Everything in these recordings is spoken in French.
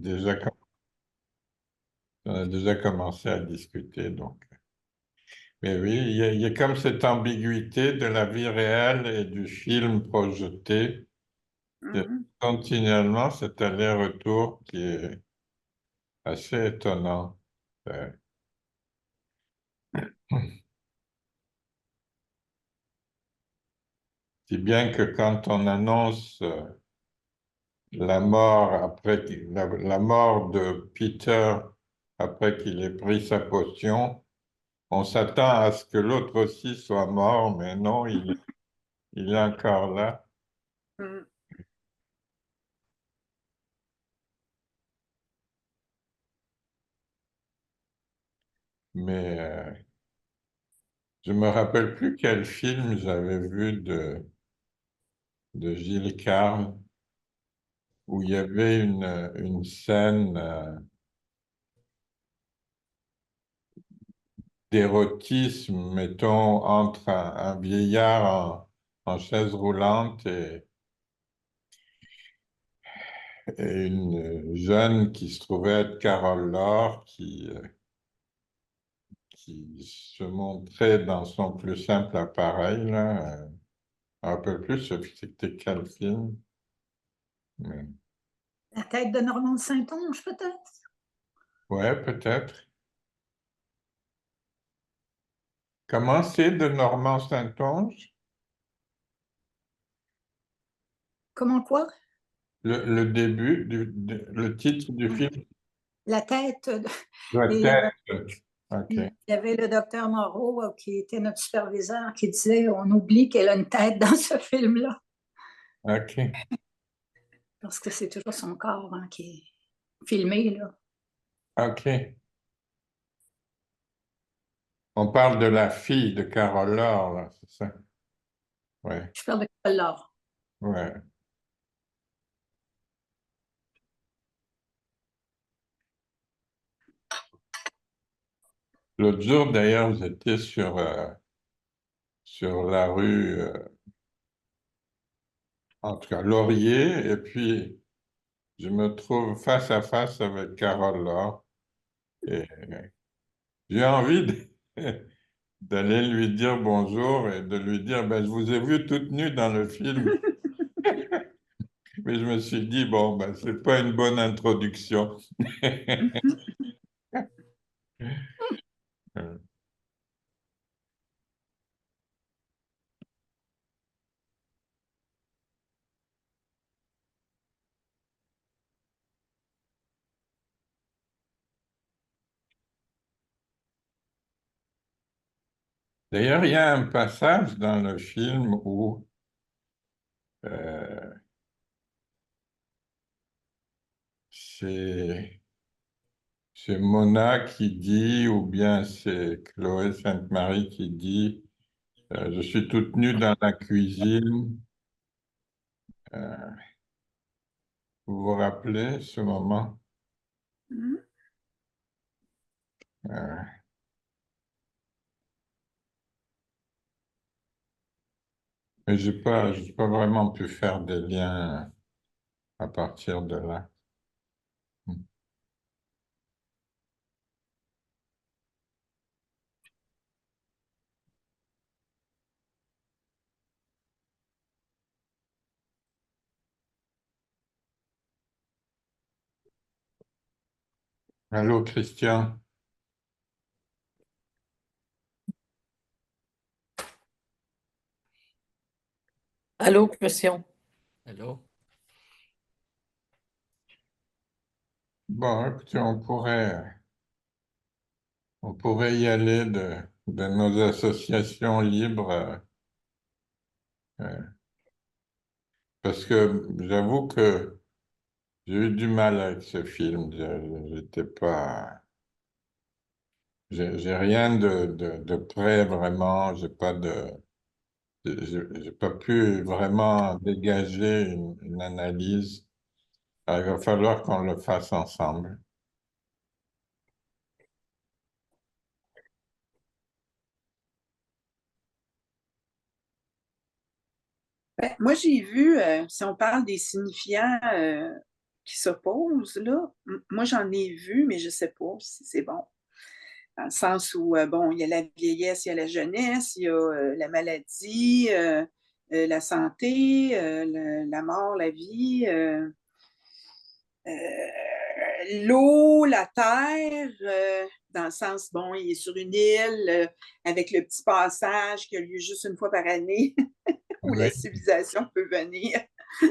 déjà, on a déjà commencé à discuter, donc. Mais oui, il y a comme cette ambiguïté de la vie réelle et du film projeté. Il y a Mhm. continuellement cet aller-retour qui est assez étonnant. Euh, Si bien que quand on annonce la mort la mort de Peter après qu'il ait pris sa potion, on s'attend à ce que l'autre aussi soit mort, mais non, il est encore là. Mhm. Mais je me rappelle plus quel film j'avais vu de Gilles Carle où il y avait une scène d'érotisme, mettons, entre un vieillard en chaise roulante et une jeune qui se trouvait être Carole Laure, qui se montrait dans son plus simple appareil, là, un peu plus sophistiqué quel film. Mais- La tête de Normand de Saint-Onge, peut-être? Ouais, peut-être. Comment c'est de Normand Saint-Onge? Comment quoi? Le début, le titre du film La tête. doit Et, être. OK. il y avait le docteur Moreau qui était notre superviseur qui disait on oublie qu'elle a une tête dans ce film-là OK. parce que c'est toujours son corps qui est filmé là. OK. On parle de la fille de Carole Laure, là, c'est ça? Ouais. Je parle de Collard. Ouais. L'autre jour, d'ailleurs, j'étais sur la rue, en tout cas, Laurier, et puis je me trouve face à face avec Carole Laure, et j'ai envie d'aller lui dire bonjour et de lui dire, ben, je vous ai vu toute nue dans le film, mais je me suis dit, bon, ben, c'est pas une bonne introduction. D'ailleurs, il y a un passage dans le film où euh, c'est c'est Mona qui dit, ou bien c'est Chloé Sainte-Marie qui dit, je suis toute nue dans la cuisine. Euh, vous vous rappelez ce moment? Mhm. Euh, mais j'ai pas vraiment pu faire des liens à partir de là. Allô, Christian? Allô, Christian. Allô? Bon, écoutez, on pourrait y aller de nos associations libres, parce que j'avoue que j'ai eu du mal avec ce film. J'étais pas, j'ai rien de prêt vraiment. J'ai pas pu vraiment dégager une analyse. Alors, il va falloir qu'on le fasse ensemble. Ben, moi, j'ai vu, si on parle des signifiants qui s'opposent, là. Moi, j'en ai vu, mais je ne sais pas si c'est bon. Dans le sens où, bon, il y a la vieillesse, il y a la jeunesse, il y a la maladie, la santé, la mort, la vie, l'eau, la terre, dans le sens, bon, il est sur une île avec le petit passage qui a lieu juste une fois par année où la Oui. civilisation peut venir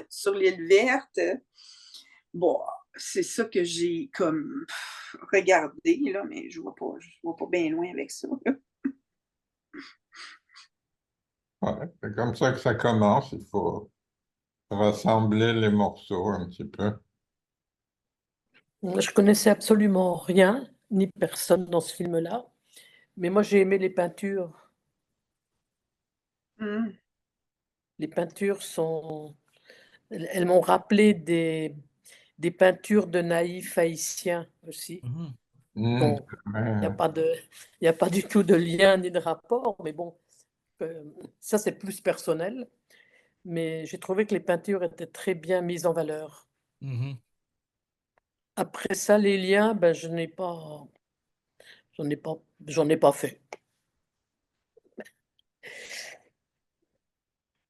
sur l'île verte. Bon, c'est ça que j'ai comme regardé, là, mais je ne vois pas bien loin avec ça. Ouais, c'est comme ça que ça commence. Il faut rassembler les morceaux un petit peu. Je connaissais absolument rien, ni personne dans ce film-là, mais moi j'ai aimé les peintures. Mm. Les peintures elles m'ont rappelé des peintures de naïfs haïtiens aussi. Hmm, Bon, il n'y a ouais. pas il y a pas du tout de lien ni de rapport, mais bon, ça c'est plus personnel. Mais j'ai trouvé que les peintures étaient très bien mises en valeur. Après ça, les liens, ben, j'en ai pas fait.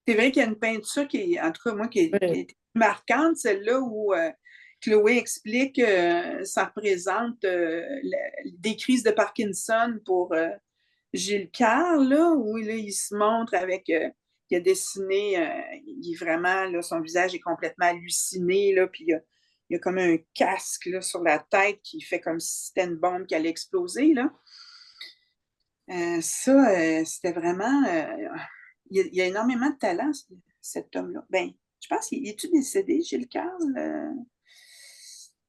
C'est vrai qu'il y a une peinture qui est, en tout cas, moi, qui Ouais. est marquante, celle-là où Chloé explique que ça représente des crises de Parkinson pour Gilles Carle, là, où là, il se montre avec, il a dessiné, il est vraiment, là, son visage est complètement halluciné, là, puis il y a comme un casque là, sur la tête qui fait comme si c'était une bombe qui allait exploser, là. C'était vraiment. Il y a énormément de talent, cet homme-là. Ben, je pense qu'il est-tu décédé, Gilles Carle?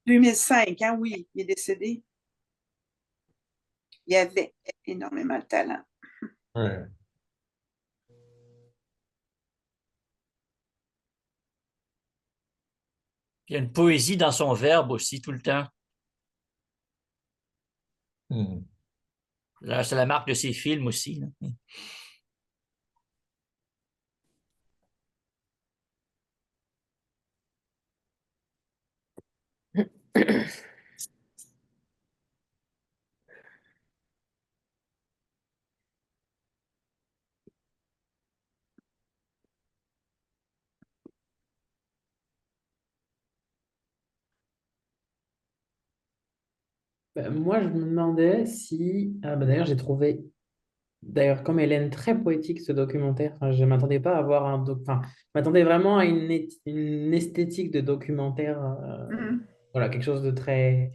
2005, hein, oui, il est décédé. Il avait énormément de talent. Ouais. Il y a une poésie dans son verbe aussi tout le temps. Hmm. Là, c'est la marque de ses films aussi, là. Moi, je me demandais si. D'ailleurs, j'ai trouvé, d'ailleurs, comme Hélène, très poétique ce documentaire. Enfin, je ne m'attendais pas à avoir enfin, je m'attendais vraiment à une esthétique de documentaire. Mhm. Voilà, quelque chose de très.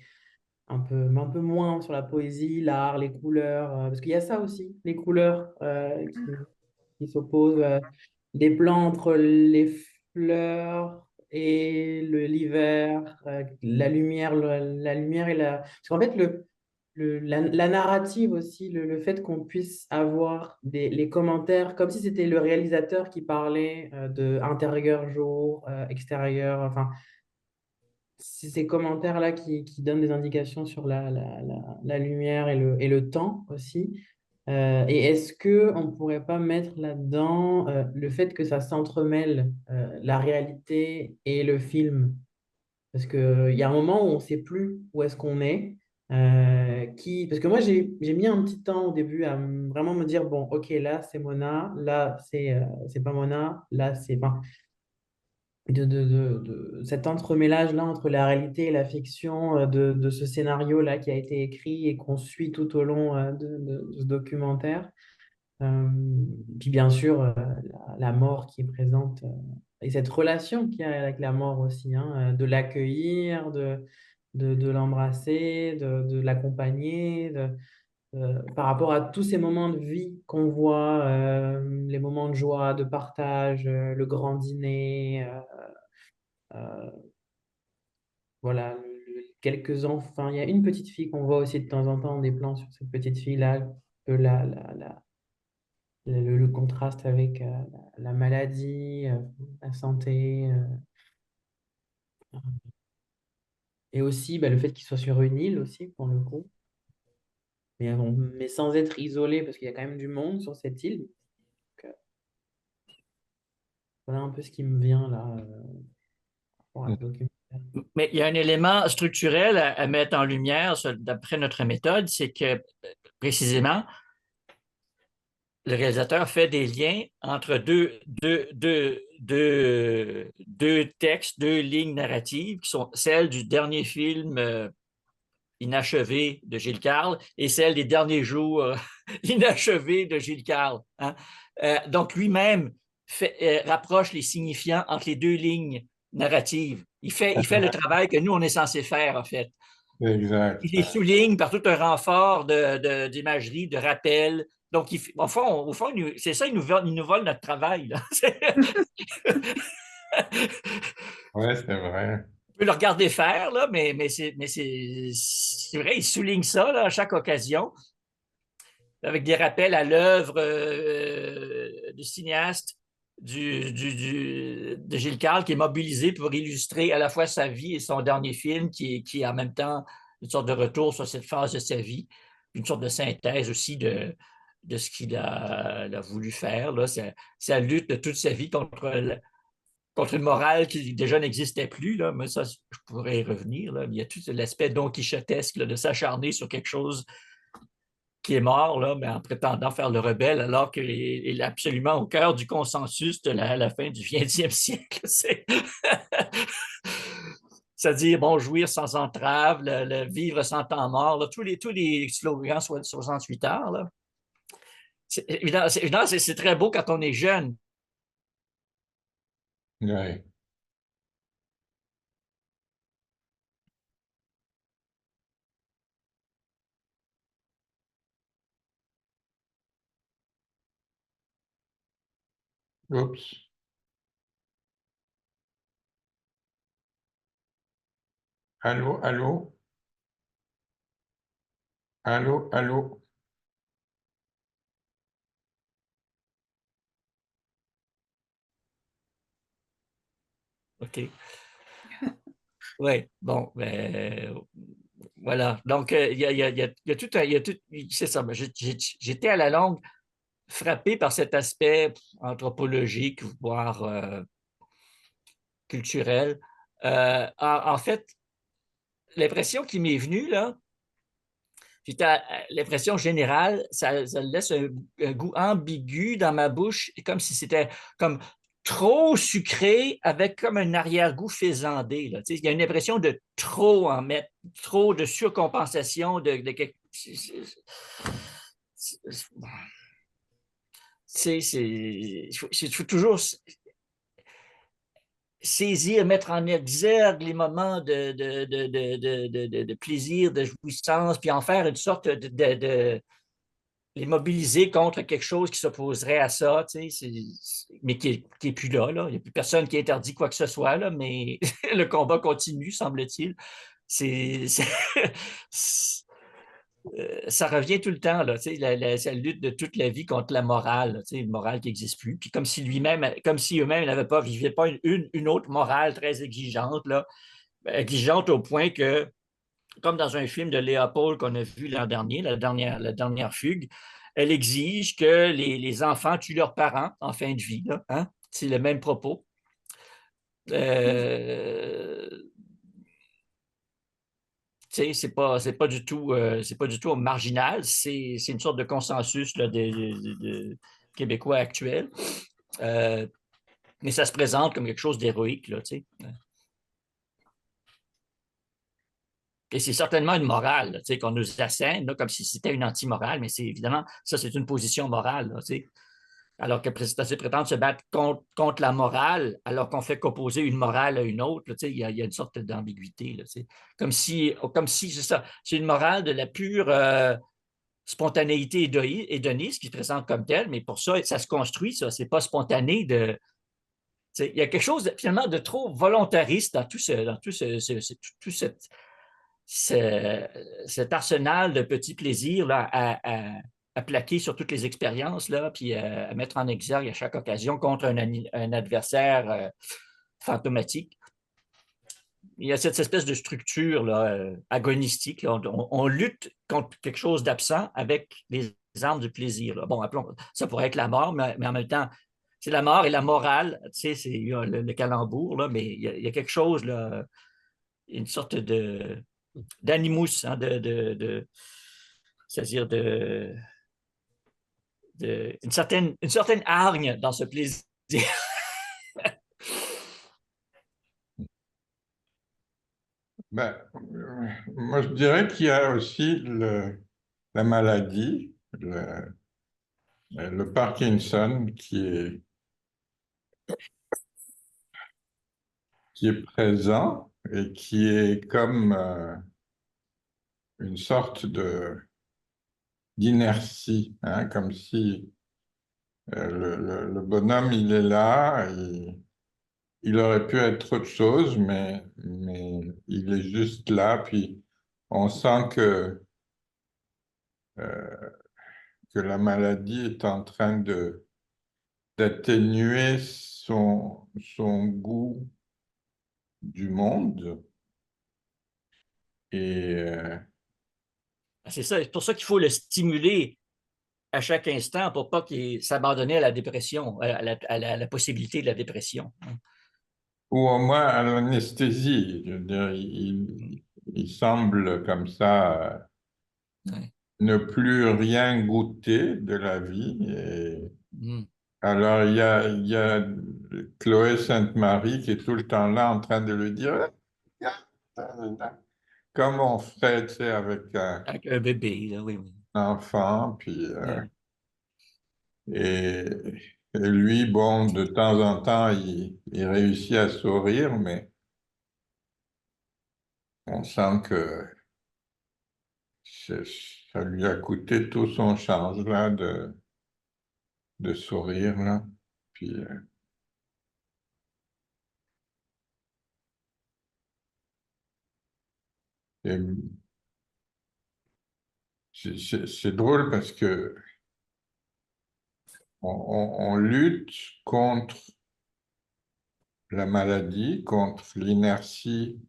Un peu moins sur la poésie, l'art, les couleurs. Parce qu'il y a ça aussi, les couleurs qui s'opposent. Des plans entre les fleurs et l'hiver, la lumière, la lumière et la. Parce qu'en fait, la narrative aussi, le fait qu'on puisse avoir les commentaires, comme si c'était le réalisateur qui parlait de intérieur jour, extérieur, enfin, c'est ces commentaires-là qui donnent des indications sur la lumière et le temps aussi. Et est-ce que on ne pourrait pas mettre là-dedans le fait que ça s'entremêle la réalité et le film? Parce qu'il y a un moment où on ne sait plus où est-ce qu'on est. Parce que moi, j'ai mis un petit temps au début à vraiment me dire, bon, ok, là, c'est Mona, là, c'est pas Mona, là, c'est... Enfin, de cet entremêlage-là entre la réalité et la fiction de ce scénario-là qui a été écrit et qu'on suit tout au long de ce documentaire. Euh, Puis bien sûr, la mort qui est présente et cette relation qu'il y a avec la mort aussi, hein, de l'accueillir, de l'embrasser, de l'accompagner, par rapport à tous ces moments de vie qu'on voit, les moments de joie, de partage, le grand dîner. Euh, voilà, quelques enfants. Il y a une petite fille qu'on voit aussi de temps en temps, des plans sur cette petite fille-là, que le contraste avec la maladie, la santé, et aussi le fait qu'il soit sur une île aussi, pour le coup, mais sans être isolé, parce qu'il y a quand même du monde sur cette île. Donc, voilà un peu ce qui me vient là pour Hmm. le document. Mais il y a un élément structurel à mettre en lumière d'après notre méthode, c'est que précisément, le réalisateur fait des liens entre deux textes, deux lignes narratives qui sont celles du dernier film inachevé de Gilles Carle et celles des derniers jours inachevés de Gilles Carle. Hein? Donc lui-même rapproche les signifiants entre les deux lignes narratives. Il fait le travail que nous, on est censé faire, en fait. Exact. Il les souligne par tout un renfort d'imagerie, de rappel. Donc, au fond, c'est ça, il nous vole notre travail. Là. Oui, c'est vrai. On peut le regarder faire, là, mais c'est vrai, il souligne ça là, à chaque occasion, avec des rappels à l'œuvre du cinéaste de Gilles Carle, qui est mobilisé pour illustrer à la fois sa vie et son dernier film, qui est en même temps une sorte de retour sur cette phase de sa vie, une sorte de synthèse aussi de ce qu'il a voulu faire. Là. Sa lutte de toute sa vie contre une morale qui déjà n'existait plus, là, mais ça, je pourrais y revenir. Là. Il y a tout l'aspect don quichotesque là, de s'acharner sur quelque chose qui est mort, là, mais en prétendant faire le rebelle, alors qu'il est absolument au cœur du consensus de la fin du 20e siècle. C'est-à-dire, bon, jouir sans entrave, le vivre sans temps mort, là, tous les slogans 68 heures. Là. C'est évident, c'est très beau quand on est jeune. Oui. Oups. Allô, allô? Allô, allô? OK. Oui, bon, voilà. Donc, il y a tout c'est ça. J'étais à la longue frappé par cet aspect anthropologique, voire culturel. En fait, l'impression qui m'est venue, là, l'impression générale, ça laisse un goût ambigu dans ma bouche, comme si c'était comme trop sucré avec comme un arrière-goût faisandé. Là. Il y a une impression de trop en mettre, trop de surcompensation, il faut toujours saisir, mettre en exergue les moments de plaisir, de jouissance, puis en faire une sorte les mobiliser contre quelque chose qui s'opposerait à ça, mais qui est plus là, là. Il n'y a plus personne qui interdit quoi que ce soit, là, mais le combat continue, semble-t-il. Ça revient tout le temps, là, sa lutte de toute la vie contre la morale, là, une morale qui n'existe plus. Puis comme si eux-mêmes vivaient pas une autre morale très exigeante, là, exigeante au point que, comme dans un film de Léopold qu'on a vu l'an dernier, la dernière fugue, elle exige que les enfants tuent leurs parents en fin de vie. Là, hein? C'est le même propos. C'est pas du tout marginal, c'est une sorte de consensus là, de Québécois actuels. Mais ça se présente comme quelque chose d'héroïque. Là, et c'est certainement une morale là, qu'on nous assène là, comme si c'était une anti-morale, mais c'est évidemment, ça c'est une position morale. Là, alors que c'est prétendre se battre contre la morale, alors qu'on fait qu'opposer une morale à une autre, il y a une sorte d'ambiguïté. Là, comme si c'est ça, c'est une morale de la pure spontanéité hédoniste qui se présente comme telle, mais pour ça, ça se construit, ça, c'est pas spontané il y a quelque chose finalement de trop volontariste dans tout cet arsenal de petits plaisirs là, à plaquer sur toutes les expériences, là, puis à mettre en exergue à chaque occasion contre un adversaire fantomatique. Il y a cette espèce de structure là, agonistique. Là. On lutte contre quelque chose d'absent avec les armes du plaisir. Là. Bon, appelons, ça pourrait être la mort, mais en même temps, c'est la mort et la morale. Tu sais, c'est le calembour, là, mais il y a quelque chose là, une sorte d'animus, hein, c'est-à-dire une certaine hargne dans ce plaisir. Ben, moi, je dirais qu'il y a aussi la maladie, le Parkinson qui est présent et qui est comme une sorte d'inertie, hein, comme si le bonhomme, il est là, il aurait pu être autre chose, mais il est juste là, puis on sent euh, que la maladie est en train d'atténuer son goût du monde. Et C'est ça, c'est pour ça qu'il faut le stimuler à chaque instant pour pas qu'il s'abandonne à la dépression, à la possibilité de la dépression. ou au moins à l'anesthésie. Je veux dire, il semble comme ça Ouais. ne plus rien goûter de la vie. Et Mm. alors, il y a Chloé Sainte-Marie qui est tout le temps là en train de lui dire, comme on ferait, tu sais, avec un Avec un bébé, là, oui, oui. enfant, puis Ouais. et, et lui, bon, de temps en temps, il réussit à sourire, mais on sent que c'est- ça lui a coûté tout son change là de sourire là. Puis et c'est drôle parce que on lutte contre la maladie, contre l'inertie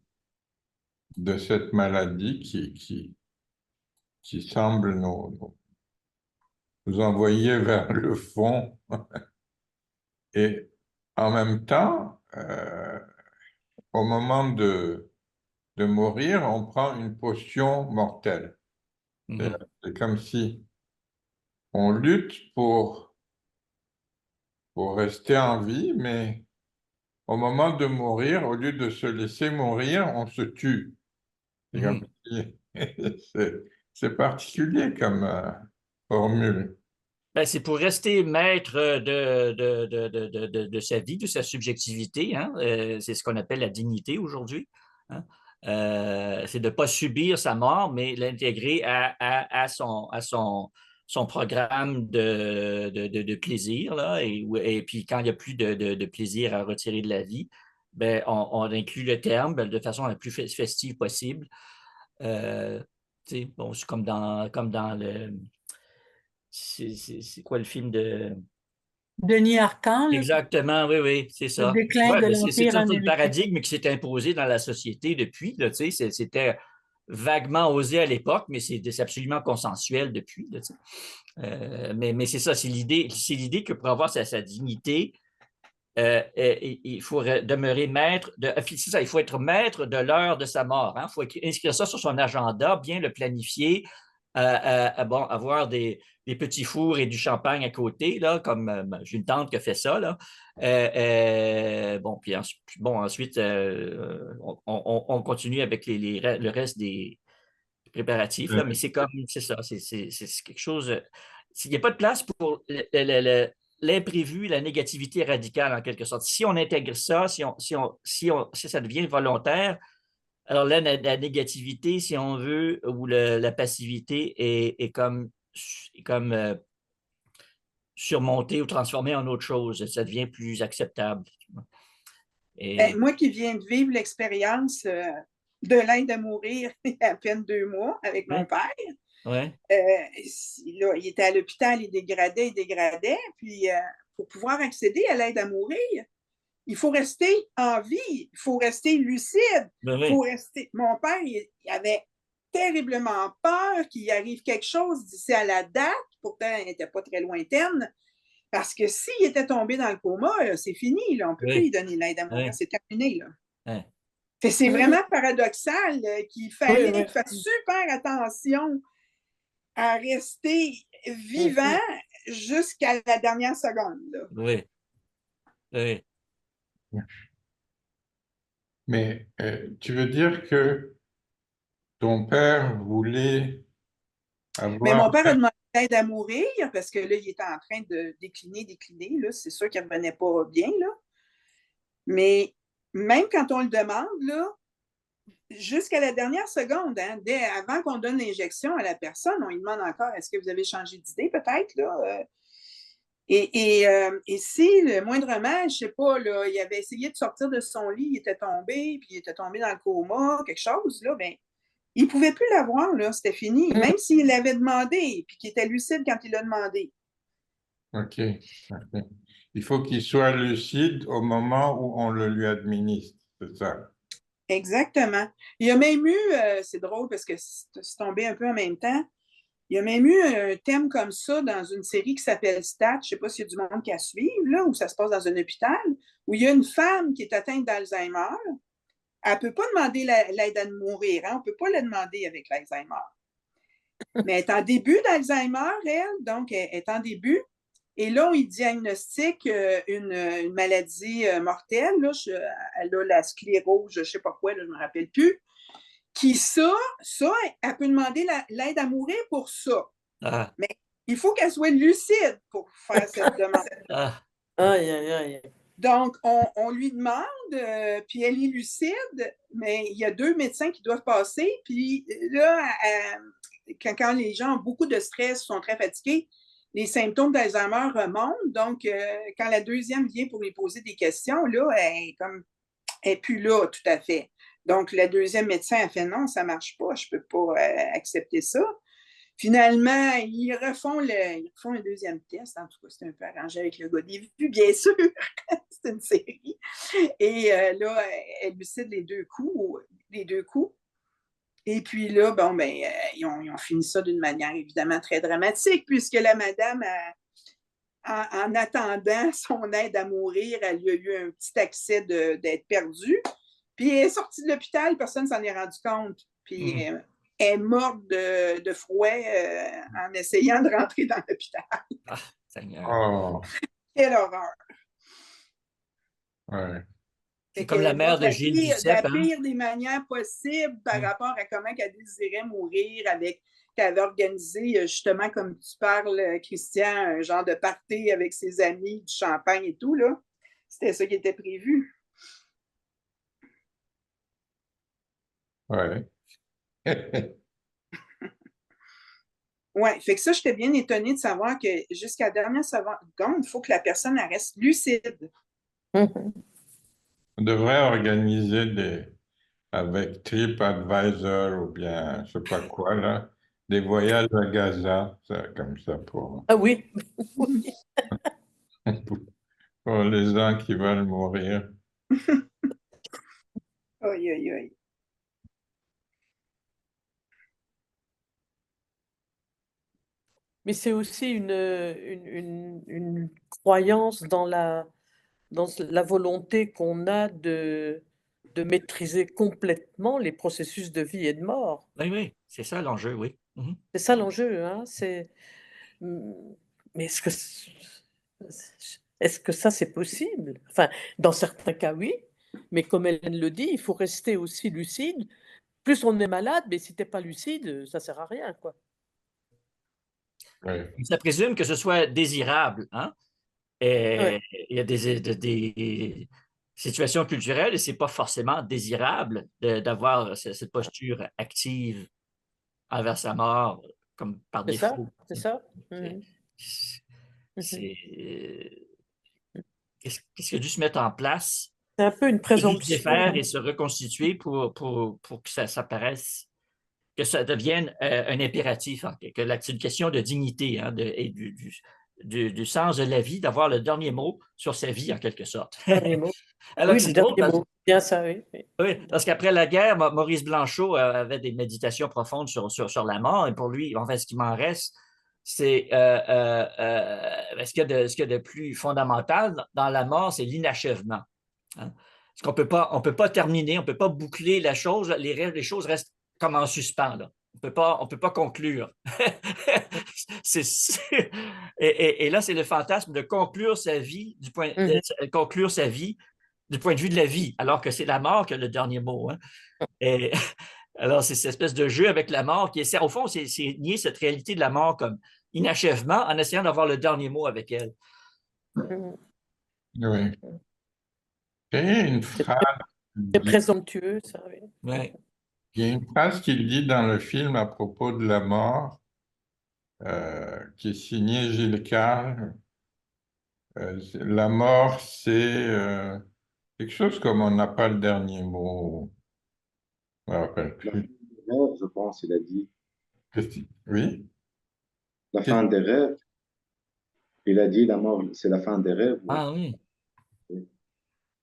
de cette maladie qui semble nous envoyer vers le fond. Et en même temps, au moment de mourir, on prend une potion mortelle. Mhm. C'est comme si on lutte pour rester en vie, mais au moment de mourir, au lieu de se laisser mourir, on se tue. C'est comme Mhm. si- c'est particulier comme formule. Ben, c'est pour rester maître de sa vie, de sa subjectivité, hein. C'est ce qu'on appelle la dignité aujourd'hui, hein. C'est de ne pas subir sa mort, mais l'intégrer à son programme de plaisir, là, et puis quand il n'y a plus de plaisir à retirer de la vie, ben, on inclut le terme de façon la plus festive possible. Euh, bon, c'est comme dans le... C'est quoi le film de... Denis Arcand, là, Exactement, oui, oui, c'est le ça. Tu déclin vois, de ben, c'est l'Empire un peu le américain. paradigme qui s'est imposé dans la société depuis, là, tu sais, c'était vaguement osé à l'époque, mais c'est absolument consensuel depuis, là, tu sais. Mais c'est ça, c'est l'idée que pour avoir sa dignité, il faut demeurer maître c'est ça, il faut être maître de l'heure de sa mort, hein. Il faut inscrire ça sur son agenda, bien le planifier, bon, avoir des petits fours et du champagne à côté, là, comme j'ai une tante qui a fait ça, là. Bon, puis ensuite, on continue avec le reste des préparatifs, là, mais c'est ça, c'est quelque chose. Il n'y a pas de place pour l'imprévu, la négativité radicale, en quelque sorte. Si on intègre ça, si ça devient volontaire, alors là, la négativité, si on veut, ou la passivité est comme surmontée ou transformée en autre chose. Ça devient plus acceptable. Ben, moi qui viens de vivre l'expérience de l'aide à mourir il y a à peine 2 mois avec mon père, Ouais. là, il était à l'hôpital, il dégradait, puis pour pouvoir accéder à l'aide à mourir, il faut rester en vie, il faut rester lucide, Ben il faut oui. rester... Mon père, il avait terriblement peur qu'il arrive quelque chose d'ici à la date, pourtant elle n'était pas très lointaine, parce que s'il était tombé dans le coma, c'est fini, là, on ne peut plus Oui. lui donner l'aide à mourir, Oui. c'est terminé. Là. Ouais. C'est vraiment paradoxal qu'il fallait oui. faire super attention à rester vivant jusqu'à la dernière seconde. Là. Oui, oui. Mais tu veux dire que ton père voulait Mais mon avoir... père a demandé l'aide à mourir parce que là, il était en train de décliner. Là. C'est sûr qu'il ne revenait pas bien. Là. Mais même quand on le demande, là, jusqu'à la dernière seconde, hein, avant qu'on donne l'injection à la personne, on lui demande encore est-ce que vous avez changé d'idée peut-être là? Et si le moindrement, je ne sais pas, là, il avait essayé de sortir de son lit, il était tombé, puis il était tombé dans le coma, quelque chose, là, ben, il ne pouvait plus l'avoir, là, c'était fini, même s'il l'avait demandé, puis qu'il était lucide quand il l'a demandé. OK. Il faut qu'il soit lucide au moment où on le lui administre, c'est ça. Exactement. Il y a même eu, c'est drôle parce que c'est tombé un peu en même temps, il y a même eu un thème comme ça dans une série qui s'appelle Stat, je ne sais pas s'il y a du monde qui a suivi, là, où ça se passe dans un hôpital, où il y a une femme qui est atteinte d'Alzheimer. Elle ne peut pas demander l'aide à mourir, hein? On ne peut pas la demander avec l'Alzheimer. Mais elle est en début d'Alzheimer, elle, donc elle est en début. Et là, on lui diagnostique une maladie mortelle. Là, elle a la sclérose, je ne sais pas quoi, là, je ne me rappelle plus. Elle peut demander l'aide à mourir pour ça. Ah, Mais il faut qu'elle soit lucide pour faire cette demande. ah, Aïe, aïe, aïe. Donc, on lui demande, puis elle est lucide, mais il y a 2 médecins qui doivent passer. Puis là, quand les gens ont beaucoup de stress, sont très fatigués, les symptômes d'Alzheimer remontent. Donc, quand la deuxième vient pour lui poser des questions, là, elle n'est plus là tout à fait. Donc, le deuxième médecin a fait non, ça ne marche pas, je ne peux pas accepter ça. Finalement, ils refont un deuxième test. En tout cas, c'est un peu arrangé avec le gars des vues, bien sûr. C'est une série. Et là, elle lucide les deux coups. Et puis là, bon, ben, ils ont fini ça d'une manière évidemment très dramatique, puisque la madame, en attendant son aide à mourir, elle a eu un petit accès d'être perdue. Puis elle est sortie de l'hôpital, personne ne s'en est rendu compte. Puis elle est morte de froid en essayant de rentrer dans l'hôpital. ah, Seigneur. Oh, Quelle horreur! ouais. C'est comme la mère de Gilles Duceppe, La hein? pire des manières possibles par rapport à comment elle désirait mourir qu'elle avait organisé, justement, comme tu parles, Christian, un genre de party avec ses amis, du champagne et tout, là. C'était ça qui était prévu. Ouais. Oui, fait que ça, j'étais bien étonnée de savoir que jusqu'à la dernière seconde, il faut que la personne elle reste lucide. On devrait organiser avec TripAdvisor ou bien je sais pas quoi là, des voyages à Gaza, ça, comme ça Ah oui, pour les gens qui veulent mourir. Aïe, aïe, aïe. mais c'est aussi une croyance dans la volonté qu'on a de maîtriser complètement les processus de vie et de mort. Oui, oui, c'est ça l'enjeu, oui. C'est ça l'enjeu, hein, mais est-ce que ça c'est possible? Enfin, dans certains cas, oui, mais comme Hélène le dit, il faut rester aussi lucide. Plus on est malade, mais si t'es pas lucide, ça sert à rien, quoi. Ouais. Ça présume que ce soit désirable, hein? Et Ouais, il y a des situations culturelles et c'est pas forcément désirable d'avoir cette posture active envers sa mort comme par c'est ça, défaut. c'est ça. C'est- Mhm, mhm. c'est- Qu'est-ce qui a dû se mettre en place, C'est un peu une se présomption. défaire et se reconstituer pour que ça paraisse, que ça devienne un impératif, hein, que c'est une question de dignité, hein, et du sens de la vie, d'avoir le dernier mot sur sa vie, en quelque sorte. Dernier mot. Alors Oui, que le c'est drôle, dernier mot. Bien ça, oui. Oui. oui, parce qu'après la guerre, Maurice Blanchot avait des méditations profondes sur la mort, et pour lui, en fait, ce qui m'en reste, c'est ce qu'il y a de plus fondamental dans la mort, c'est l'inachèvement. Hein. Parce qu'on peut pas terminer, on peut pas boucler la chose, les choses restent comme en suspens, là. On peut pas conclure. Et là, c'est le fantasme de conclure sa vie conclure sa vie du point de vue de la vie, alors que c'est la mort qui a le dernier mot, hein. Et alors, c'est cette espèce de jeu avec la mort qui essaie, au fond, c'est nier cette réalité de la mort comme inachèvement en essayant d'avoir le dernier mot avec elle. Oui. Et une C'est phrase, très présomptueux, ça, oui. Ouais. il y a une phrase qu'il dit dans le film à propos de la mort, qui est signée Gilles Carle. La mort, c'est quelque chose comme on n'a pas le dernier mot. Je ne me rappelle La fin plus. des rêves, je pense, il a dit. Oui? La fin des rêves, il a dit la mort, c'est la fin des rêves. Oui. Ah oui.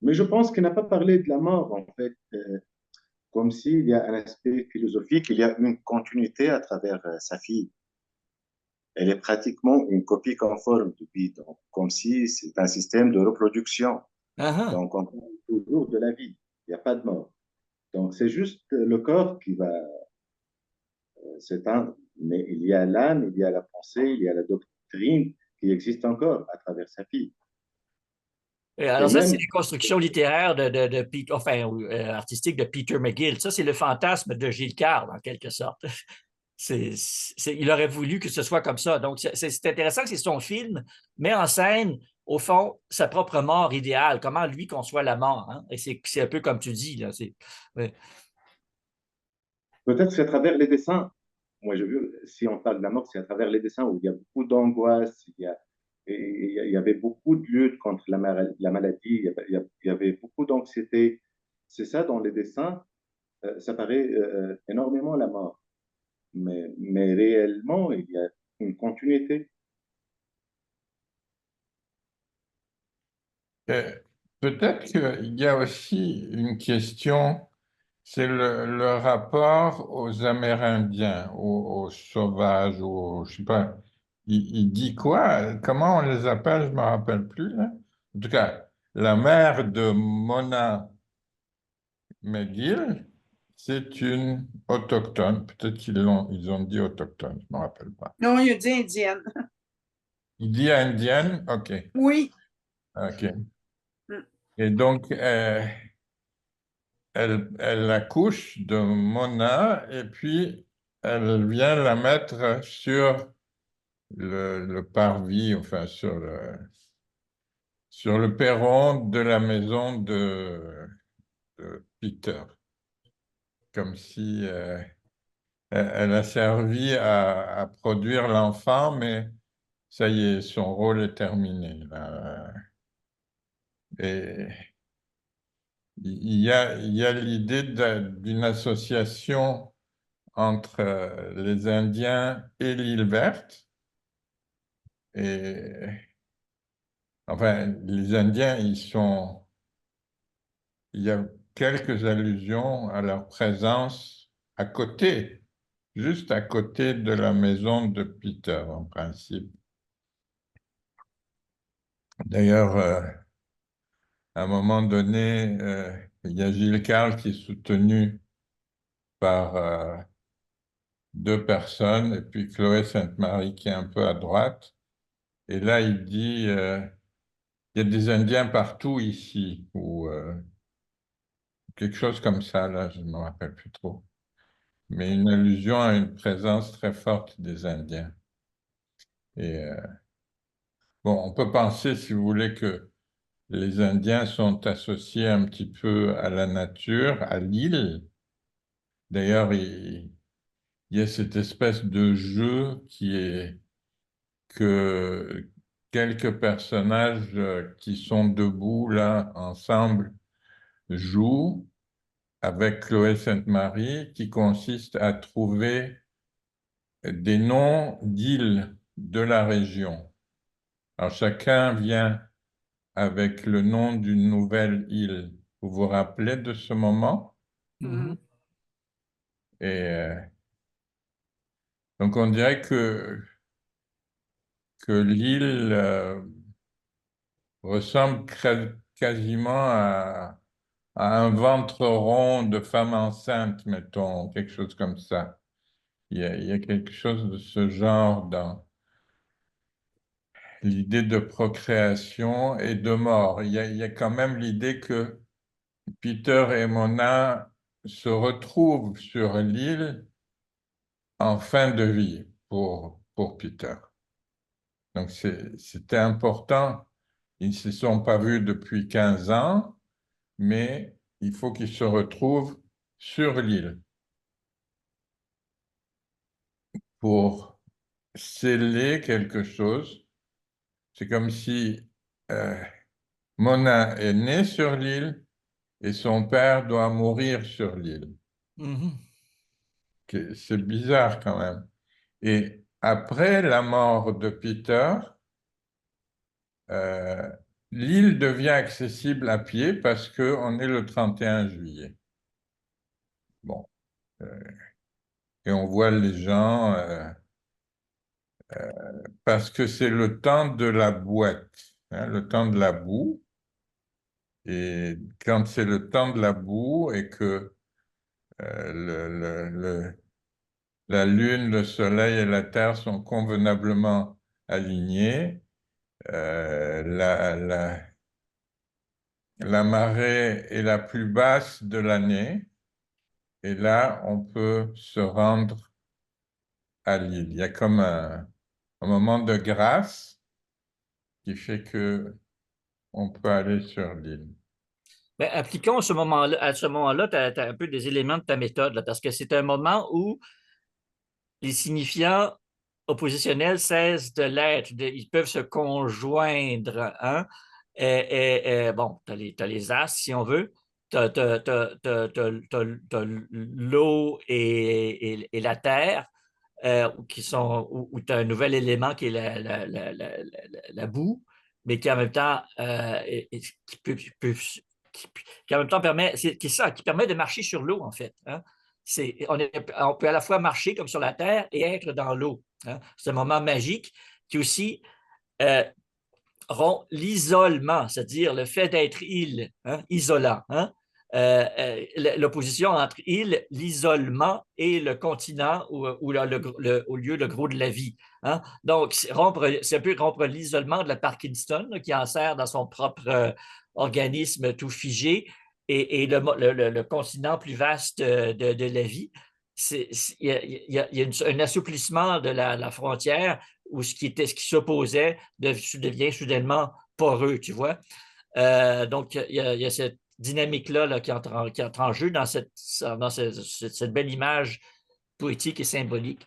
Mais je pense qu'il n'a pas parlé de la mort, en fait, comme s'il y a un aspect philosophique, il y a une continuité à travers sa fille. Elle est pratiquement une copie conforme de vie, donc, comme si c'est un système de reproduction. Uh-huh. Donc, on parle toujours de la vie, il n'y a pas de mort. Donc, c'est juste le corps qui va s'éteindre, mais il y a l'âme, il y a la pensée, il y a la doctrine qui existe encore à travers sa fille. Et Et alors ça, c'est même, les constructions littéraires de Peter, enfin, artistiques de Peter McGill. Ça, c'est le fantasme de Gilles Carle, en quelque sorte. Il aurait voulu que ce soit comme ça. Donc, c'est intéressant que c'est son film met en scène, au fond, sa propre mort idéale, comment lui conçoit la mort, hein? Et c'est un peu comme tu dis, là. Ouais. peut-être c'est à travers les dessins. Moi, je veux, si on parle de la mort, c'est à travers les dessins où il y a beaucoup d'angoisse, il y avait beaucoup de lutte contre la maladie, il y avait beaucoup d'anxiété. C'est ça dans les dessins, ça paraît énormément la mort. Mais réellement, il y a une continuité. Euh, Peut-être qu'il y a aussi une question, c'est le rapport aux Amérindiens, aux sauvages, je sais pas. Il dit quoi? Comment on les appelle? Je me rappelle plus, là. En tout cas, la mère de Mona McGill, c'est une autochtone. Peut-être ils ont dit autochtone, je ne me rappelle pas. Non, il a dit indienne. Il dit indienne? OK. Oui. OK. Mm. Et donc, elle accouche de Mona et puis elle vient la mettre sur le parvis, enfin sur le perron de la maison de Peter. Comme si elle a servi à produire l'enfant, mais ça y est, son rôle est terminé, là. Et il y a l'idée d'une association entre les Indiens et l'île verte. Et enfin, les Indiens, il y a quelques allusions à leur présence à côté, juste à côté de la maison de Peter, en principe. D'ailleurs, à un moment donné, il y a Gilles Carle qui est soutenu par deux personnes, et puis Chloé Sainte-Marie qui est un peu à droite. Et là, il dit, il y a des Indiens partout ici, ou quelque chose comme ça, là, je ne me rappelle plus trop. Mais une allusion à une présence très forte des Indiens. Et bon, on peut penser, si vous voulez, que les Indiens sont associés un petit peu à la nature, à l'île. D'ailleurs, il y a cette espèce de jeu qui est que quelques personnages qui sont debout là ensemble jouent avec Chloé Sainte-Marie, qui consiste à trouver des noms d'îles de la région. Alors chacun vient avec le nom d'une nouvelle île. Vous vous rappelez de ce moment? Mhm. Et donc on dirait que l'île ressemble quasiment a un ventre rond de femme enceinte, mettons, quelque chose comme ça. Il y a quelque chose de ce genre dans l'idée de procréation et de mort. Il y a quand même l'idée que Peter et Mona se retrouvent sur l'île en fin de vie pour Peter. Donc c'était important. Ils ne se sont pas vus depuis 15 ans, mais il faut qu'ils se retrouvent sur l'île pour sceller quelque chose. C'est comme si Mona est née sur l'île et son père doit mourir sur l'île. Mhm. C'est bizarre quand même. Et après la mort de Peter, euh, l'île devient accessible à pied parce qu'on est le 31 juillet. Bon, euh, et on voit les gens parce que c'est le temps de la boîte, hein, le temps de la boue. Et quand c'est le temps de la boue et que la Lune, le Soleil et la Terre sont convenablement alignés, la marée est la plus basse de l'année et là, on peut se rendre à l'île. Il y a comme un moment de grâce qui fait que on peut aller sur l'île. Ben, appliquons à ce moment-là, tu as un peu des éléments de ta méthode, là, parce que c'est un moment où les signifiants oppositionnels cessent de l'être. Ils peuvent se conjoindre. Hein? Bon, tu as les as, si on veut. Tu as, l'eau et la terre, où tu as un nouvel élément qui est la boue, mais qui en même temps, qui en même temps permet, qui ça, qui permet de marcher sur l'eau, en fait. Hein? On peut à la fois marcher comme sur la terre et être dans l'eau. Hein? C'est un moment magique qui aussi euh, rompt l'isolement, c'est-à-dire le fait d'être île, hein, isolant. Hein? L'opposition entre île, l'isolement et le continent ou au lieu le gros de la vie. Hein? Donc, c'est un peu rompre l'isolement de la Parkinson là, qui en sert dans son propre organisme tout figé et le continent plus vaste de la vie. Il y a un assouplissement de la frontière où ce qui s'opposait devient soudainement poreux, tu vois. Donc, il y a cette dynamique-là là, qui entre en jeu dans cette belle image poétique et symbolique.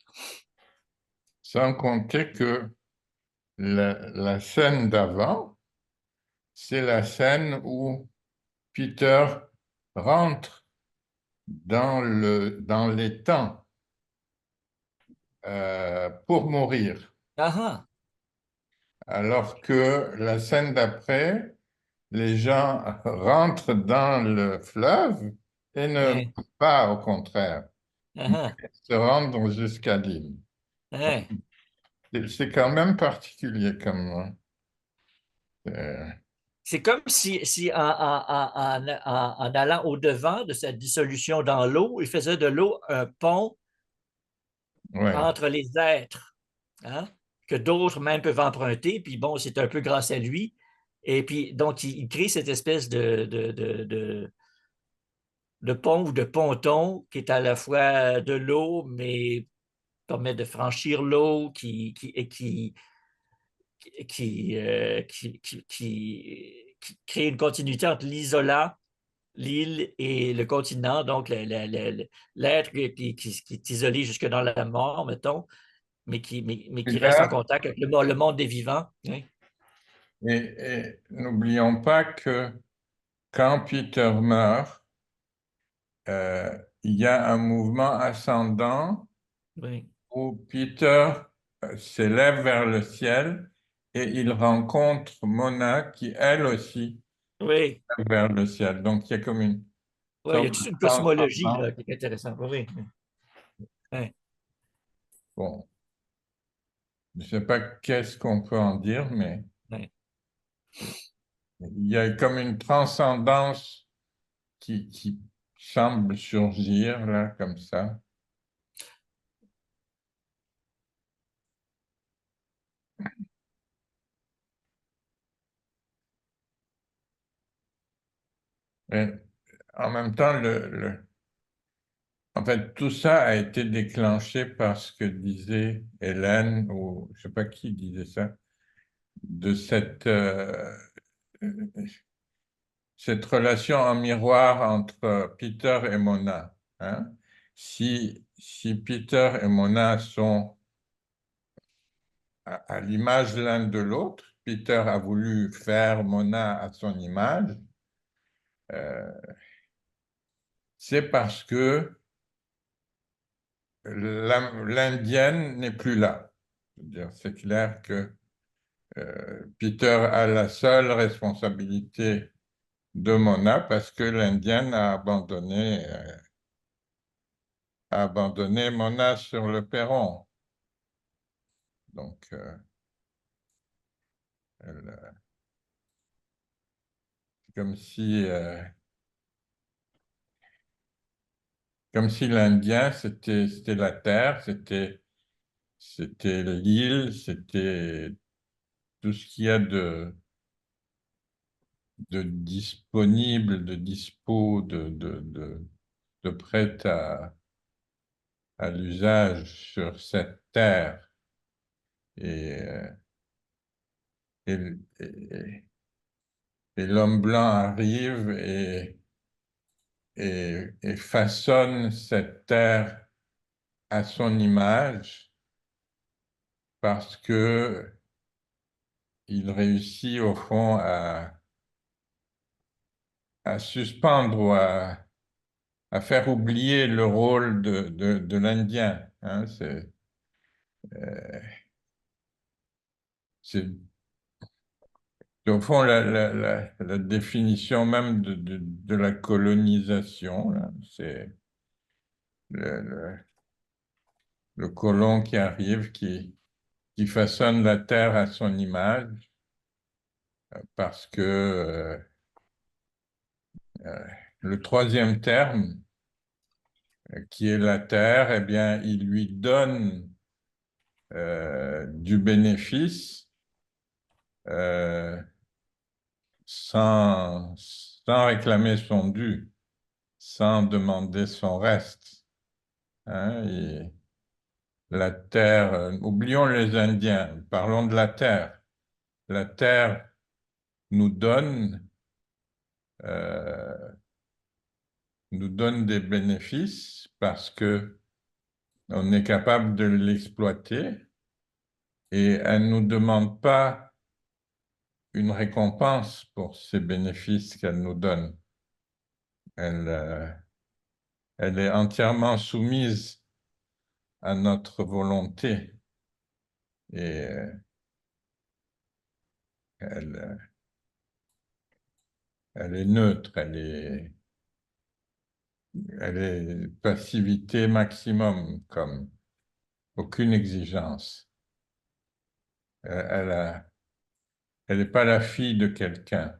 Sans compter que la scène d'avant, c'est la scène où Peter rentre dans les temps pour mourir, Ah ah, alors que la scène d'après, les gens rentrent dans le fleuve et ne hein, pas au contraire, mais ah se rendent jusqu'à l'île. ah, hein. C'est quand même particulier comme... euh, C'est comme si en allant au-devant de cette dissolution dans l'eau, il faisait de l'eau un pont ouais. entre les êtres, hein, que d'autres même peuvent emprunter. Puis bon, c'est un peu grâce à lui. Et puis, donc, il crée cette espèce de pont ou de ponton qui est à la fois de l'eau, mais permet de franchir l'eau, qui crée une continuité entre l'isola, l'île et le continent, donc l'être qui est isolé jusque dans la mort, mettons, mais Et qui reste en là, contact avec le monde des vivants. Hein. et n'oublions pas que quand Peter meurt, il y a un mouvement ascendant Oui, où Peter s'élève vers le ciel et il rencontre Mona qui, elle aussi, oui, s'élève vers le ciel. Donc, il y a comme une oui, il y sorte a toute de une cosmologie transcendance. là, qui est intéressante. Oui, oui. Oui. Bon, je ne sais pas qu'est-ce qu'on peut en dire, mais Oui. il y a comme une transcendance qui semble surgir là, comme ça. Mais en même temps, en fait, tout ça a été déclenché par ce que disait Hélène, ou je ne sais pas qui disait ça, de cette relation en miroir entre Peter et Mona. Hein. Si Peter et Mona sont à l'image l'un de l'autre, Peter a voulu faire Mona à son image, euh, c'est parce que l'Indienne n'est plus là. C'est clair que Peter a la seule responsabilité de Mona parce que l'Indienne a abandonné Mona sur le perron. Donc, comme si, comme si l'Indien, c'était la terre, c'était l'île, c'était tout ce qu'il y a de disponible, de dispo, de prêt à l'usage sur cette terre. Et, et, et- et l'homme blanc arrive et façonne cette terre à son image parce que il réussit au fond à suspendre ou à faire oublier le rôle de l'Indien. Hein, c'est au fond la définition même de la colonisation. Là, c'est le, le- le colon qui arrive, qui façonne la terre à son image, parce que euh, le troisième terme, qui est la terre, eh bien, il lui donne du bénéfice euh, sans réclamer son dû, sans demander son reste. Hein, et la terre, oublions les Indiens, parlons de la terre. La terre nous donne, euh, nous donne des bénéfices parce que on est capable de l'exploiter et elle ne nous demande pas une récompense pour ces bénéfices qu'elle nous donne. Elle, elle est entièrement soumise à notre volonté et elle, elle est neutre, elle est passivité maximum, comme aucune exigence. Elle n'est pas la fille de quelqu'un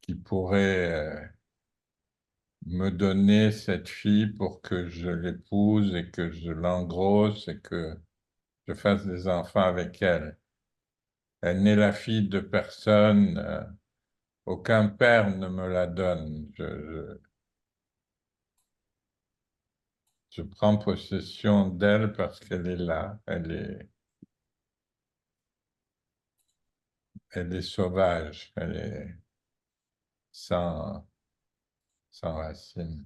qui pourrait me donner cette fille pour que je l'épouse et que je l'engrosse et que je fasse des enfants avec elle. Elle n'est la fille de personne, aucun père ne me la donne. Je prends possession d'elle parce qu'elle est là, elle est sauvage, elle est sans, sans racines.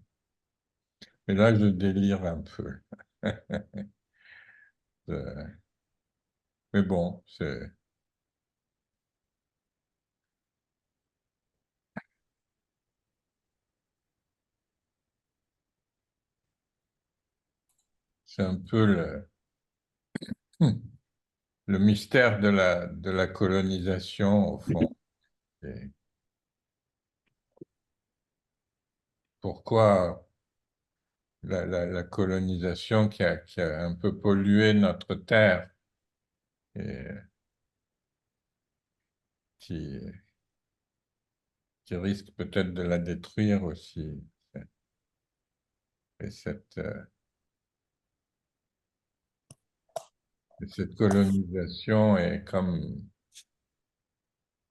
Mais là, je délire un peu. Mais bon, c'est un peu le mystère de la colonisation, au fond. Et pourquoi la colonisation qui a un peu pollué notre terre et qui, qui risque peut-être de la détruire aussi. Et cette colonisation est comme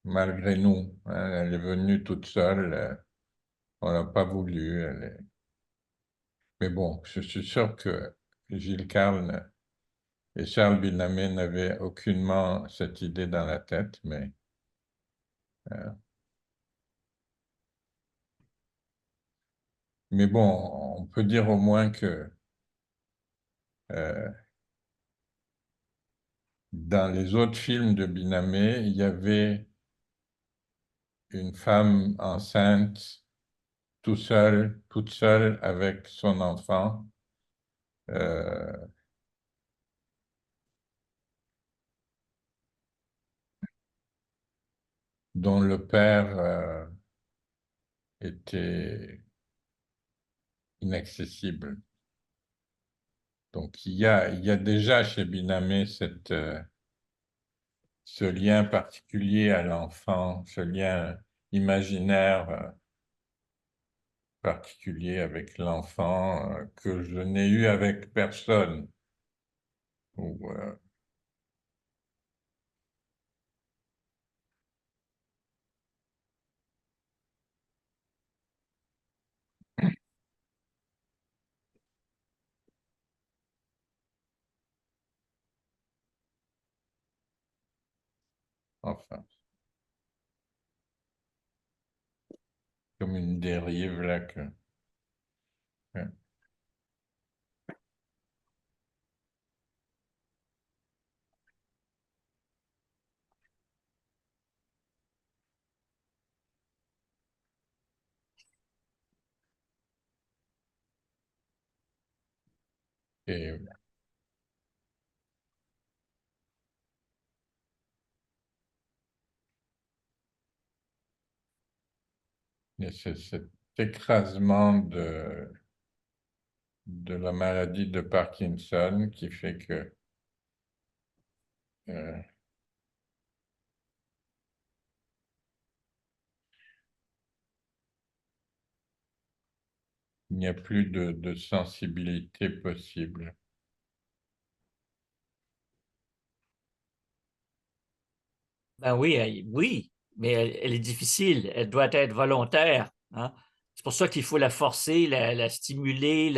malgré nous, hein, elle est venue toute seule, on n'a pas voulu. Mais bon, je suis sûr que Gilles Carle et Charles Binamé n'avaient aucunement cette idée dans la tête, mais bon, on peut dire au moins que euh, dans les autres films de Binamé, il y avait une femme enceinte, toute seule avec son enfant. euh, dont le père était inaccessible. Donc il y a déjà chez Binamé ce lien particulier à l'enfant, ce lien imaginaire particulier avec l'enfant que je n'ai eu avec personne. Ou, enfin, comme une dérive là que. Ouais. Et c'est cet écrasement de la maladie de Parkinson qui fait que euh, il n'y a plus de sensibilité possible. Ben oui, oui, mais elle est difficile. Elle doit être volontaire, hein. C'est pour ça qu'il faut la forcer, la stimuler,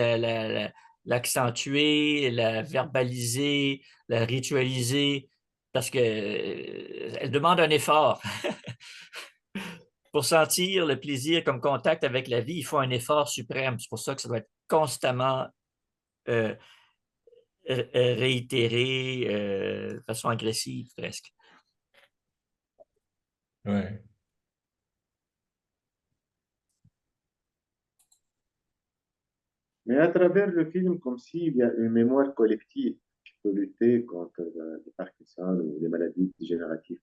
l'accentuer, la verbaliser, la ritualiser, parce que elle demande un effort. Pour sentir le plaisir comme contact avec la vie, il faut un effort suprême. C'est pour ça que ça doit être constamment euh, réitéré de façon agressive presque. Ouais. Mais à travers le film, comme s'il y a une mémoire collective qui peut lutter contre le Parkinson ou les maladies dégénératives.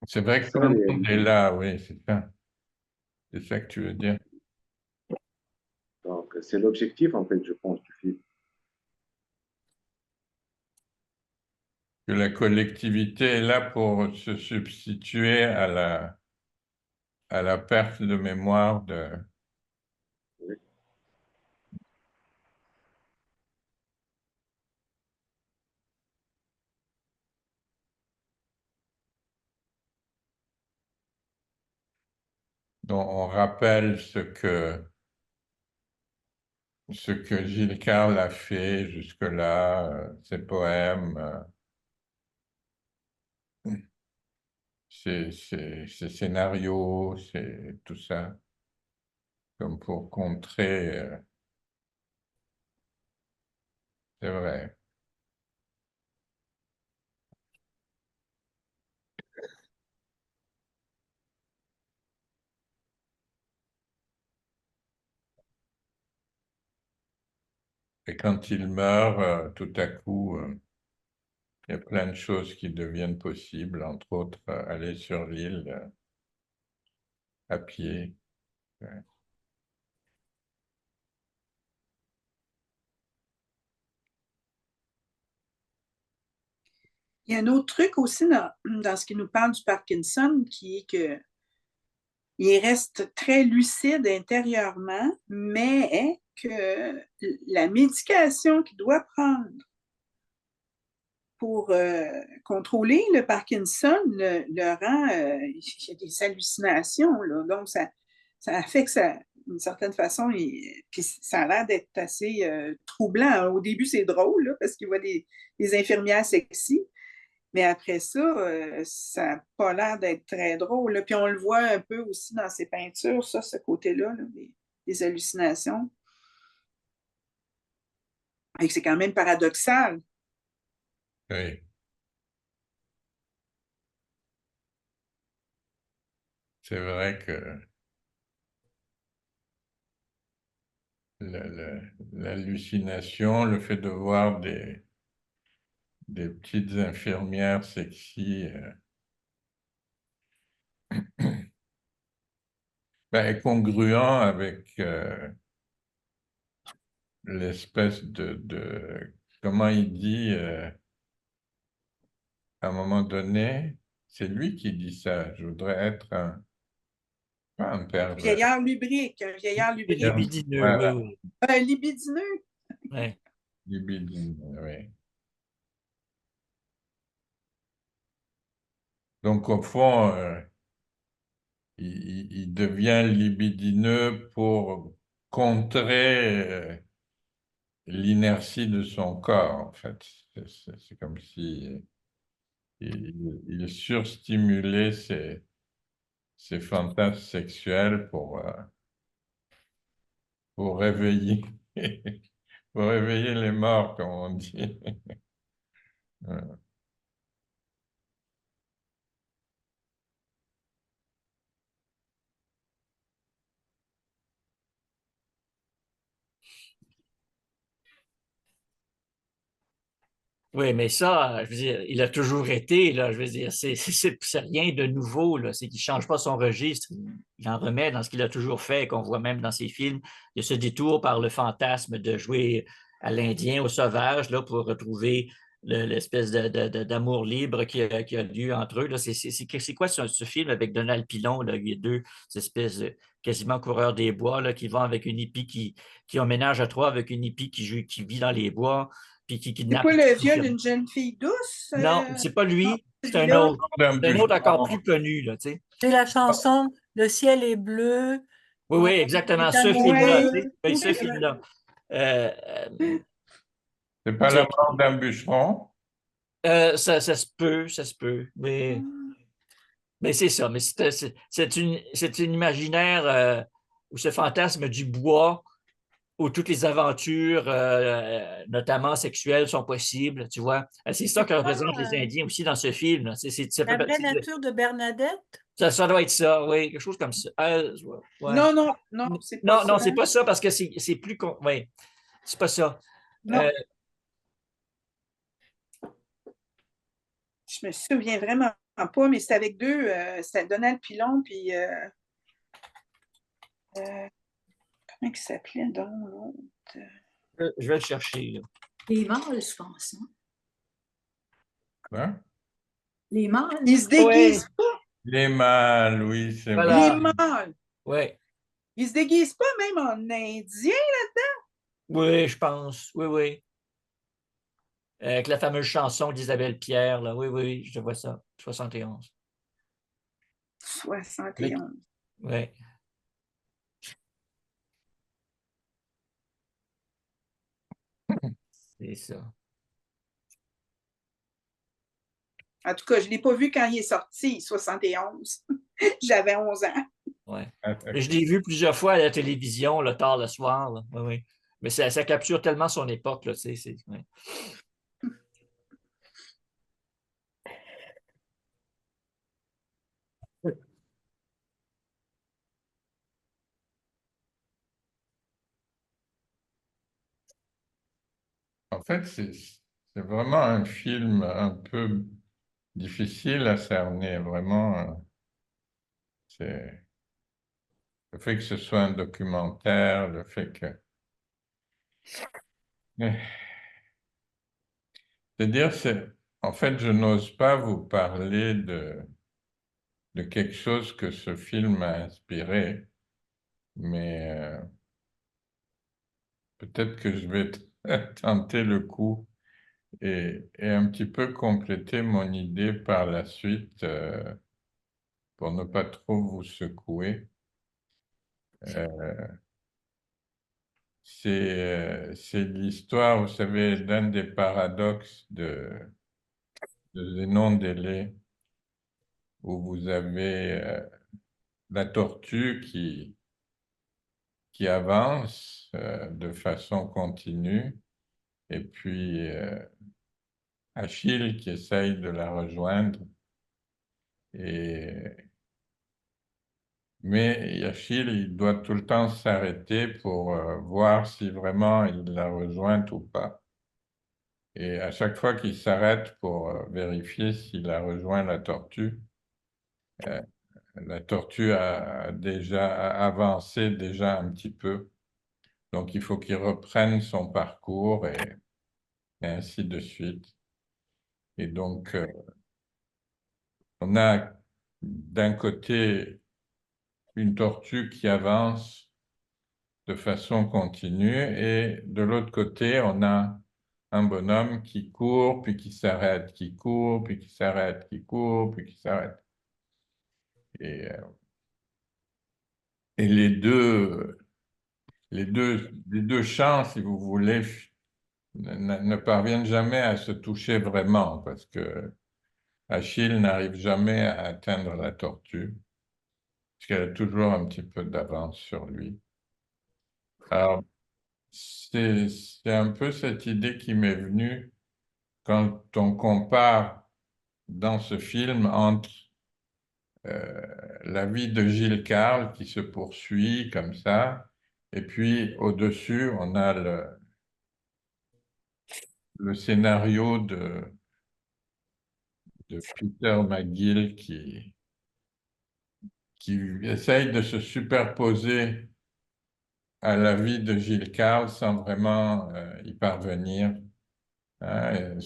C'est vrai C'est que tout ça, le monde est là, oui, c'est ça. C'est ça que tu veux dire. donc, c'est l'objectif, en fait, je pense, du film. Que la collectivité est là pour se substituer à la perte de mémoire Oui. dont on rappelle ce que Gilles Carle a fait jusque-là, ses poèmes, ses scénarios, tout ça, comme pour contrer, c'est vrai. Et quand il meurt, tout à coup, il y a plein de choses qui deviennent possibles, entre autres aller sur l'île à pied. Ouais. Il y a un autre truc aussi dans ce qui nous parle du Parkinson, qui est que il reste très lucide intérieurement, mais que la médication qu'il doit prendre pour contrôler le Parkinson le rend, il y a des hallucinations, là. Donc ça fait que ça, d'une certaine façon, puis ça a l'air d'être assez troublant. Au début, c'est drôle, là, parce qu'il voit des infirmières sexy, mais après ça, ça n'a pas l'air d'être très drôle, là. Puis on le voit un peu aussi dans ses peintures, ça, ce côté-là, là, des hallucinations. Et c'est quand même paradoxal. Oui. C'est vrai que l'hallucination, le fait de voir des petites infirmières sexy, est congruent avec l'espèce comment il dit, à un moment donné, c'est lui qui dit ça, je voudrais être pas un pervers. Vieillard lubrique, un vieillard lubrique. Libidineux, Voilà. oui, Libidineux. oui. Libidineux, oui. Donc, au fond, il devient libidineux pour contrer l'inertie de son corps, en fait. C'est comme si il surstimulait ses fantasmes sexuels pour réveiller, pour réveiller les morts, comme on dit. Voilà. Oui, mais ça, je veux dire, il a toujours été, là, je veux dire, c'est rien de nouveau, là, c'est qu'il ne change pas son registre, il en remet dans ce qu'il a toujours fait, qu'on voit même dans ses films. Il y a ce détour par le fantasme de jouer à l'Indien, au sauvage, là, pour retrouver l'espèce d'amour libre qui a lieu entre eux. Là. C'est quoi ce film avec Donald Pilon, là? Il y a deux espèces de quasiment coureurs des bois là, qui vont avec une hippie qui emménage à trois avec une hippie qui vit dans les bois. Puis qui C'est kidnappe. pas le viol d'une jeune fille douce? Non, c'est pas lui, c'est un celui-là? autre. C'est un autre encore plus connu, là, tu sais. C'est la chanson Le ciel est bleu. Oui, oui, exactement, est ce amoureux. film-là, tu sais. Oui, Oui. ce film-là. Euh, C'est pas la mort d'un bûcheron? ça se peut, mais c'est ça. Mais c'est une imaginaire où ce fantasme du bois, où toutes les aventures, notamment sexuelles, sont possibles, tu vois. C'est ça que représentent les Indiens aussi dans ce film. Là. Ça La fait vraie partie nature de Bernadette. ça doit être ça, oui, quelque chose comme ça. Ouais. Non, c'est pas Non, ça. non, c'est pas ça parce que c'est plus. Oui, c'est pas ça. Non. Je me souviens vraiment pas, mais c'était avec deux. C'était Donald Pilon, puis. Comment il s'appelait donc l'autre? Je vais le chercher. Là. Les mâles, je pense. Hein? Quoi? Les mâles. Ils se déguisent pas. Les mâles, oui, c'est Voilà. Les mâles. Oui. Ils se déguisent pas même en indien là-dedans. Oui, je pense. Oui, oui. Avec la fameuse chanson d'Isabelle Pierre, là. Oui, oui, je vois ça. 71. 71. Oui. C'est ça. En tout cas, je ne l'ai pas vu quand il est sorti, 71. J'avais 11 ans. Ouais. Je l'ai vu plusieurs fois à la télévision, le tard le soir. Là. Oui, oui. Mais ça capture tellement son époque. Là, ouais. En fait, c'est vraiment un film un peu difficile à cerner, vraiment. C'est le fait que ce soit un documentaire, le fait que... C'est-à-dire, En fait, je n'ose pas vous parler de quelque chose que ce film a inspiré, mais peut-être que je vais tenter le coup et un petit peu compléter mon idée par la suite pour ne pas trop vous secouer. C'est l'histoire, vous savez, d'un des paradoxes de Zénon d'Élée, où vous avez la tortue qui avance de façon continue, et puis Achille qui essaye de la rejoindre. Mais Achille, il doit tout le temps s'arrêter pour voir si vraiment il l'a rejointe ou pas. Et à chaque fois qu'il s'arrête pour vérifier s'il a rejoint la tortue a déjà avancé déjà un petit peu. Donc il faut qu'il reprenne son parcours et ainsi de suite. Et donc on a d'un côté une tortue qui avance de façon continue et de l'autre côté on a un bonhomme qui court, puis qui s'arrête, qui court, puis qui s'arrête, qui court, puis qui s'arrête. Et, euh, et les deux champs, si vous voulez, ne parviennent jamais à se toucher vraiment, parce que Achille n'arrive jamais à atteindre la tortue, parce qu'elle a toujours un petit peu d'avance sur lui. Alors, c'est un peu cette idée qui m'est venue quand on compare dans ce film entre la vie de Gilles Carle qui se poursuit comme ça, et puis au-dessus, on a le scénario de Peter McGill qui essaye de se superposer à la vie de Gilles Carle sans vraiment y parvenir, hein.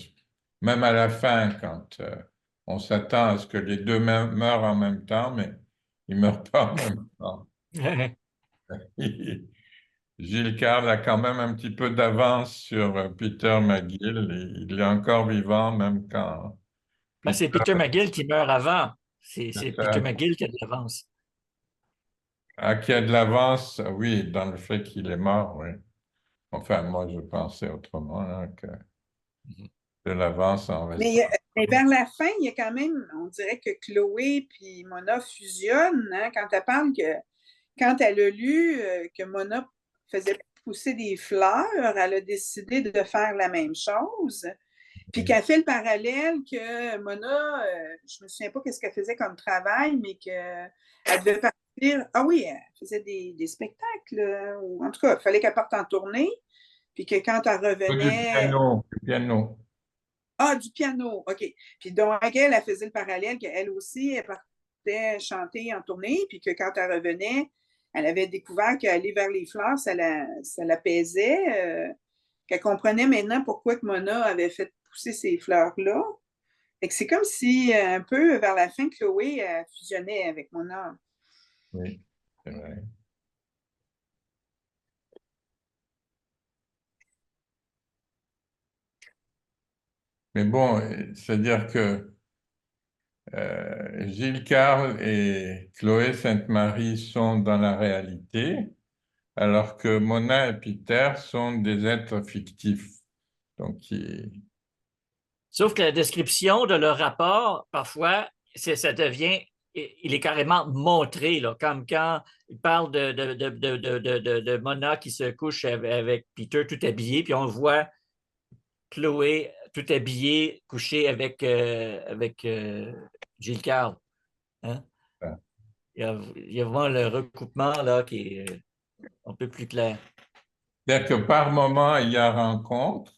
Même à la fin, quand on s'attend à ce que les deux meurent en même temps, mais ils ne meurent pas en même temps. Gilles Carle a quand même un petit peu d'avance sur Peter McGill. Il est encore vivant, même quand Ben, Peter c'est Peter McGill qui meurt avant. C'est Peter a, McGill qui a de l'avance. qui a de l'avance, oui, dans le fait qu'il est mort, oui. Enfin, moi, je pensais autrement, hein, que Mhm. de l'avance en Mais, restant. mais vers la fin, il y a quand même, on dirait que Chloé puis Mona fusionnent, hein, quand elle parle que quand elle a lu que Mona faisait pousser des fleurs, elle a décidé de faire la même chose. Puis qu'elle fait le parallèle que Mona, je me souviens pas qu'est-ce qu'elle faisait comme travail, mais qu'elle devait partir. Ah oui, elle faisait des spectacles, ou en tout cas, il fallait qu'elle parte en tournée. Puis que quand elle Du revenait, piano, du piano. ah, du piano, OK. Puis donc, elle faisait le parallèle qu'elle aussi, elle partait chanter en tournée, puis que quand elle revenait, elle avait découvert qu'aller vers les fleurs, ça l'apaisait, qu'elle comprenait maintenant pourquoi que Mona avait fait pousser ces fleurs-là. Fait que c'est comme si, un peu vers la fin, Chloé fusionnait avec Mona. Oui, c'est vrai. Mais bon, c'est-à-dire que Gilles Carle et Chloé Sainte-Marie sont dans la réalité, alors que Mona et Peter sont des êtres fictifs. Donc, Sauf que la description de leur rapport, parfois, ça devient, il est carrément montré, là, comme quand il parle de Mona qui se couche avec Peter tout habillé, puis on voit Chloé tout habillée, couchée avec Gilles Carle. Hein? Il y a vraiment le recoupement là, qui est un peu plus clair. c'est-à-dire que par moment, il y a rencontre,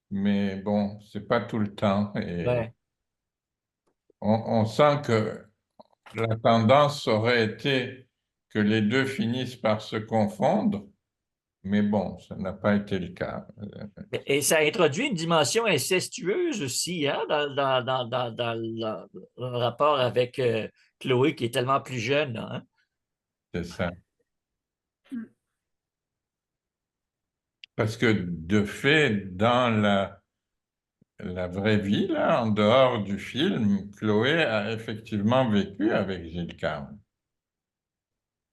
mais bon, c'est pas tout le temps. Et Ouais. on sent que la tendance aurait été que les deux finissent par se confondre, Mais bon, ça n'a pas été le cas. Et ça introduit une dimension incestueuse aussi, hein, dans le rapport avec Chloé, qui est tellement plus jeune, hein. C'est ça. Parce que de fait, dans la vraie vie, là, en dehors du film, Chloé a effectivement vécu avec Gilles Carme.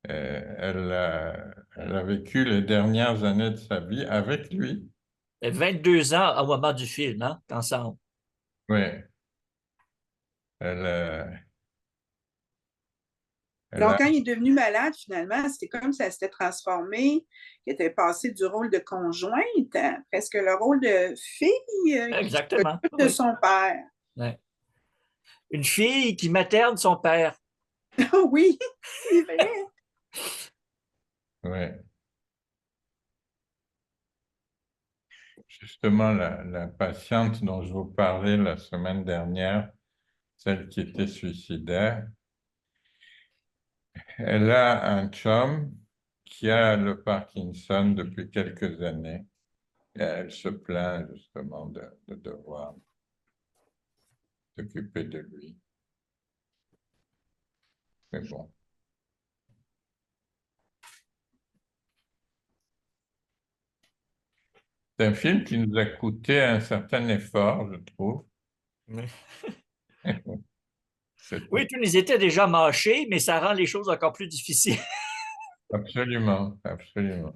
Elle a vécu les dernières années de sa vie avec lui. 22 ans au moment du film, hein, ensemble. Oui. Elle, elle Donc, a, quand il est devenu malade, finalement, c'était comme ça s'était transformé, qu'il était passé du rôle de conjointe à presque le rôle de fille qui Exactement. s'occupe de son père. Ouais. Une fille qui materne son père. Oui, c'est vrai. oui. Justement, la patiente dont je vous parlais la semaine dernière, celle qui était suicidaire, elle a un chum qui a le Parkinson depuis quelques années. Et elle se plaint justement de devoir s'occuper de lui. Mais bon. C'est un film qui nous a coûté un certain effort, je trouve. Oui, tous les étaient déjà mâchés, mais ça rend les choses encore plus difficiles. Absolument, absolument.